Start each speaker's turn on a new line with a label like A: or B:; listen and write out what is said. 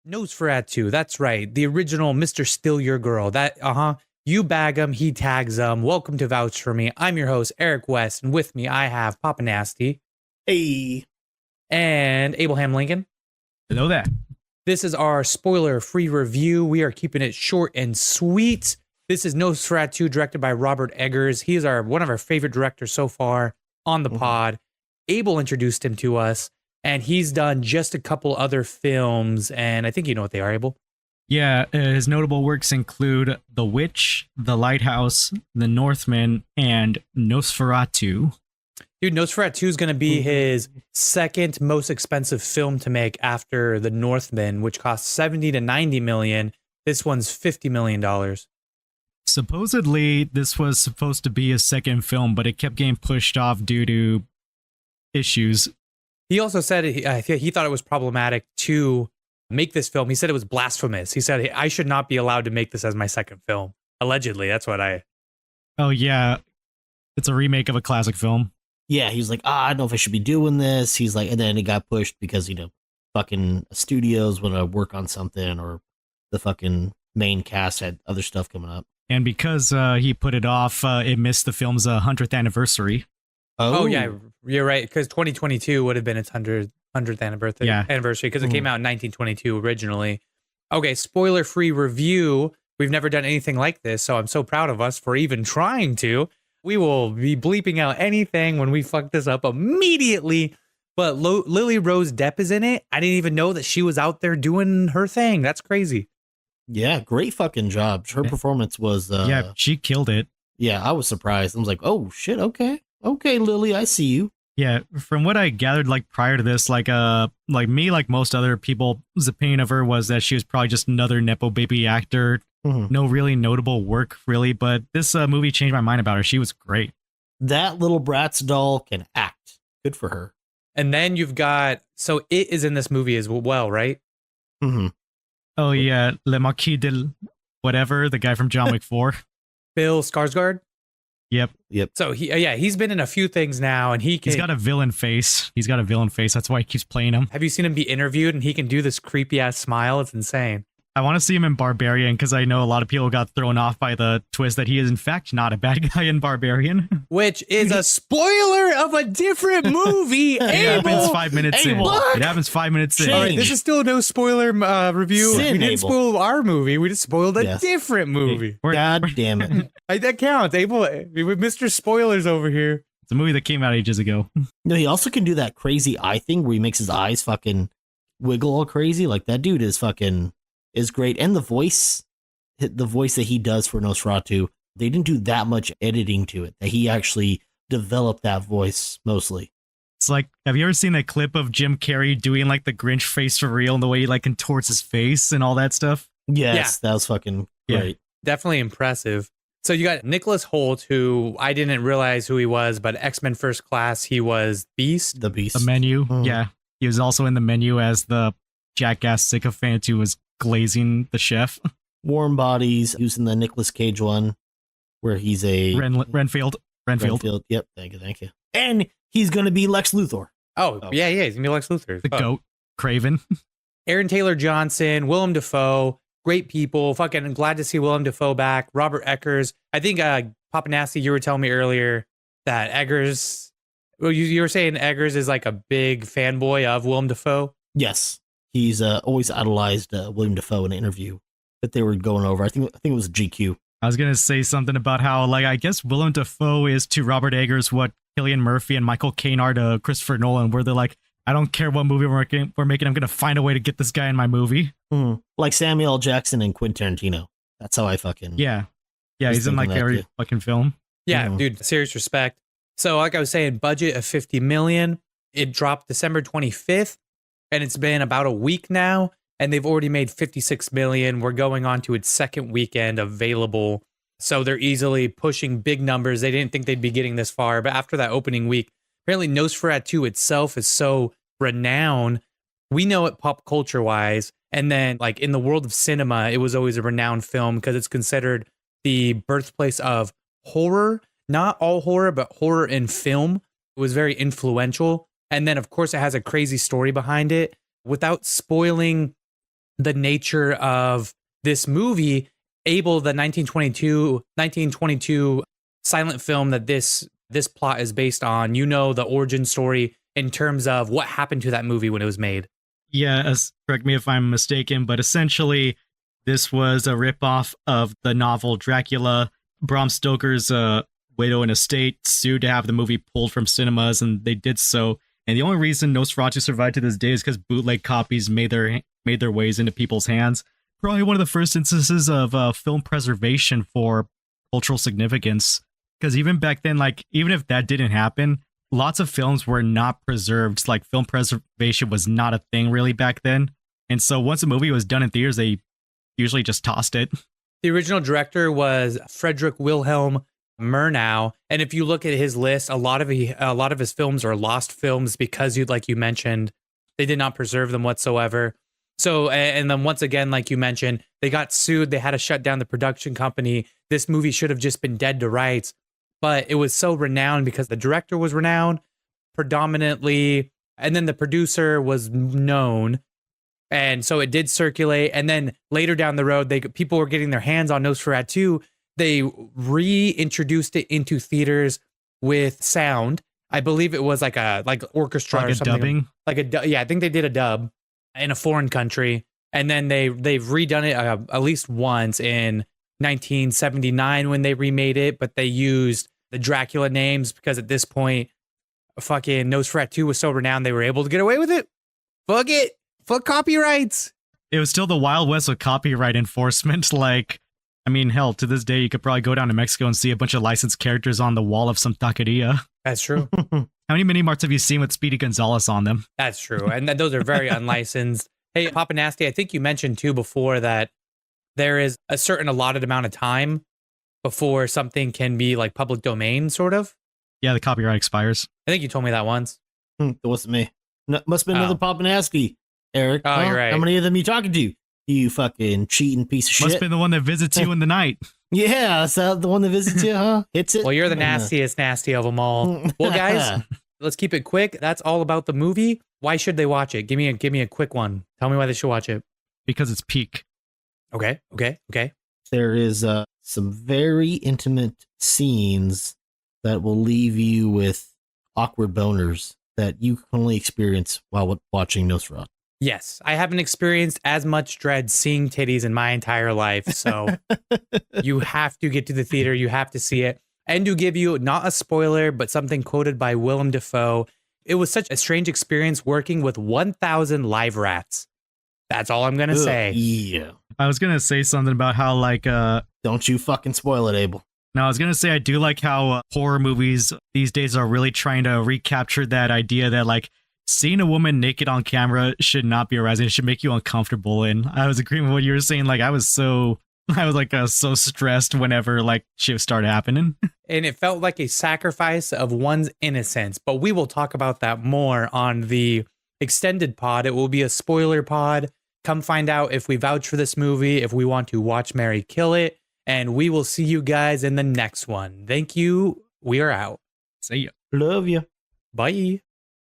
A: Nosferatu, that's right. The original Mr. Still Your Girl. You bag him, he tags him. Welcome to Vouch For Me. I'm your host, Eric West, and with me I have Papa Nasty.
B: Hey.
A: And Abraham Lincoln.
C: Hello there.
A: This is our spoiler-free review. We are keeping it short and sweet. This is Nosferatu, directed by Robert Eggers. He is one of our favorite directors so far on the pod. Abel introduced him to us, and he's done just a couple other films, and I think you know what they are, Abel.
C: Yeah, his notable works include The Witch, The Lighthouse, The Northman, and Nosferatu.
A: Dude, Nosferatu is going to be his second most expensive film to make after The Northman, which cost 70 to 90 million. This one's $50 million.
C: Supposedly, this was supposed to be a second film, but it kept getting pushed off due to issues.
A: He also said he thought it was problematic to make this film. He said it was blasphemous. He said, I should not be allowed to make this as my second film. Allegedly, that's what
C: Oh, yeah. It's a remake of a classic film.
B: Yeah, he was like, I don't know if I should be doing this. He's like, and then it got pushed because, fucking studios want to work on something, or the fucking main cast had other stuff coming up.
C: And because he put it off, it missed the film's 100th anniversary.
A: Oh, yeah, you're right. Because 2022 would have been its 100th anniversary, because it came out in 1922 originally. Okay, spoiler-free review. We've never done anything like this, so I'm so proud of us for even trying to. We will be bleeping out anything when we fuck this up immediately. But Lily Rose Depp is in it. I didn't even know that she was out there doing her thing. That's crazy.
B: Yeah, great fucking job. Her performance was...
C: yeah, she killed it.
B: Yeah, I was surprised. I was like, oh, shit, okay. Okay, Lily, I see you.
C: Yeah, from what I gathered, prior to this, like most other people's opinion of her was that she was probably just another Nepo baby actor. No really notable work, really, but this movie changed my mind about her. She was great.
B: That little Bratz doll can act. Good for her.
A: And then you've got... So It is in this movie as well, right?
C: Oh, yeah. Le Marquis de... whatever, the guy from John Wick 4.
A: Bill Skarsgård?
C: Yep.
A: So he's been in a few things now, and he's
C: got a villain face. That's why he keeps playing him.
A: Have you seen him be interviewed? And he can do this creepy ass smile. It's insane.
C: I want to see him in Barbarian, because I know a lot of people got thrown off by the twist that he is in fact not a bad guy in Barbarian.
A: Which is a spoiler of a different movie.
C: It happens 5 minutes in.
B: What?
C: It happens 5 minutes in.
A: All right, this is still no spoiler review. We didn't spoil our movie. We just spoiled a different movie.
B: God damn it.
A: That counts. Abel, with Mr. Spoilers over here.
C: It's a movie that came out ages ago.
B: No, he also can do that crazy eye thing where he makes his eyes fucking wiggle all crazy. Like, that dude is great. And the voice that he does for Nosferatu, they didn't do that much editing to it. That he actually developed that voice mostly.
C: It's like, have you ever seen that clip of Jim Carrey doing the Grinch face for real, and the way he contorts his face and all that stuff?
B: Yes, that was fucking great.
A: Definitely impressive. So you got Nicholas Hoult, who I didn't realize who he was, but X-Men First Class, he was Beast.
B: The Beast.
C: The Menu. Yeah. He was also in The Menu as the jackass sycophant who was glazing the chef.
B: Warm Bodies, using the Nicolas Cage one, where he's a...
C: Renfield.
B: Yep, thank you. And he's going to be Lex Luthor.
A: Oh, yeah, he's going to be Lex Luthor.
C: The goat, Craven.
A: Aaron Taylor Johnson, Willem Dafoe, great people. Fucking glad to see Willem Dafoe back. Robert Eggers. I think, Papa Nasty, you were telling me earlier that Eggers... Well, you were saying Eggers is a big fanboy of Willem Dafoe?
B: Yes. He's always idolized William Dafoe in an interview that they were going over. I think it was GQ.
C: I was going to say something about how, I guess Willem Dafoe is to Robert Eggers what Cillian Murphy and Michael Caine are to Christopher Nolan, where they're like, I don't care what movie we're making, I'm going to find a way to get this guy in my movie.
B: Like Samuel L. Jackson and Quentin Tarantino. That's how I fucking...
C: Yeah, he's in every fucking film.
A: Yeah, dude, serious respect. So like I was saying, budget of 50 million. It dropped December 25th. And it's been about a week now, and they've already made 56 million. We're going on to its second weekend available. So they're easily pushing big numbers. They didn't think they'd be getting this far, but after that opening week, apparently Nosferatu itself is so renowned. We know it pop culture wise. And then in the world of cinema, it was always a renowned film because it's considered the birthplace of horror. Not all horror, but horror in film. It was very influential. And then, of course, it has a crazy story behind it. Without spoiling the nature of this movie. Abel, the 1922 silent film that this plot is based on, you know, the origin story in terms of what happened to that movie when it was made.
C: Yeah, correct me if I'm mistaken, but essentially this was a ripoff of the novel Dracula. Bram Stoker's widow and estate sued to have the movie pulled from cinemas, and they did so. And the only reason Nosferatu survived to this day is because bootleg copies made their ways into people's hands. Probably one of the first instances of film preservation for cultural significance. Because even back then, like, even if that didn't happen, lots of films were not preserved. Like, film preservation was not a thing really back then. And so once a movie was done in theaters, they usually just tossed it.
A: The original director was Frederick Wilhelm Murnau, and if you look at his list, a lot of his films are lost films because like you mentioned, they did not preserve them whatsoever. So, and then once again, like you mentioned, they got sued. They had to shut down the production company. This movie should have just been dead to rights, but it was so renowned because the director was renowned predominantly, and then the producer was known. And so it did circulate. And then later down the road, people were getting their hands on Nosferatu. They reintroduced it into theaters with sound. I believe it was like orchestra
C: like
A: or
C: a
A: something.
C: dubbing?
A: Yeah, I think they did a dub in a foreign country. And then they've redone it at least once in 1979 when they remade it. But they used the Dracula names because at this point, fucking Nosferatu was so renowned they were able to get away with it. Fuck it. Fuck copyrights.
C: It was still the Wild West with copyright enforcement. Like, I mean, hell, to this day, you could probably go down to Mexico and see a bunch of licensed characters on the wall of some taqueria.
A: That's true.
C: How many mini marts have you seen with Speedy Gonzalez on them?
A: That's true. And those are very unlicensed. Hey, Papa Nasty, I think you mentioned too before that there is a certain allotted amount of time before something can be like public domain, sort of.
C: Yeah, the copyright expires.
A: I think you told me that once.
B: It wasn't me. No, must have been another Papa Nasty, Eric.
A: Oh, you're right.
B: How many of them you talking to? You fucking cheating piece of shit.
C: Must have been the one that visits you in the night.
B: Yeah, that's the one that visits you, huh? Hits it.
A: Well, you're the nastiest nasty of them all. Well, guys, let's keep it quick. That's all about the movie. Why should they watch it? Give me a quick one. Tell me why they should watch it.
C: Because it's peak.
A: Okay.
B: There is some very intimate scenes that will leave you with awkward boners that you can only experience while watching Nosferatu.
A: Yes, I haven't experienced as much dread seeing titties in my entire life, so you have to get to the theater. You have to see it. And to give you, not a spoiler, but something quoted by Willem Dafoe, it was such a strange experience working with 1,000 live rats. That's all I'm going to say.
B: Yeah.
C: I was going to say something about how, like...
B: Don't you fucking spoil it, Abel.
C: No, I was going to say I do like how horror movies these days are really trying to recapture that idea that, like, seeing a woman naked on camera should not be arousing. It should make you uncomfortable. And I was agreeing with what you were saying. Like, I was so stressed whenever like shit started happening.
A: And it felt like a sacrifice of one's innocence. But we will talk about that more on the extended pod. It will be a spoiler pod. Come find out if we vouch for this movie, if we want to watch Mary kill it. And we will see you guys in the next one. Thank you. We are out.
C: See ya.
B: Love you.
A: Bye.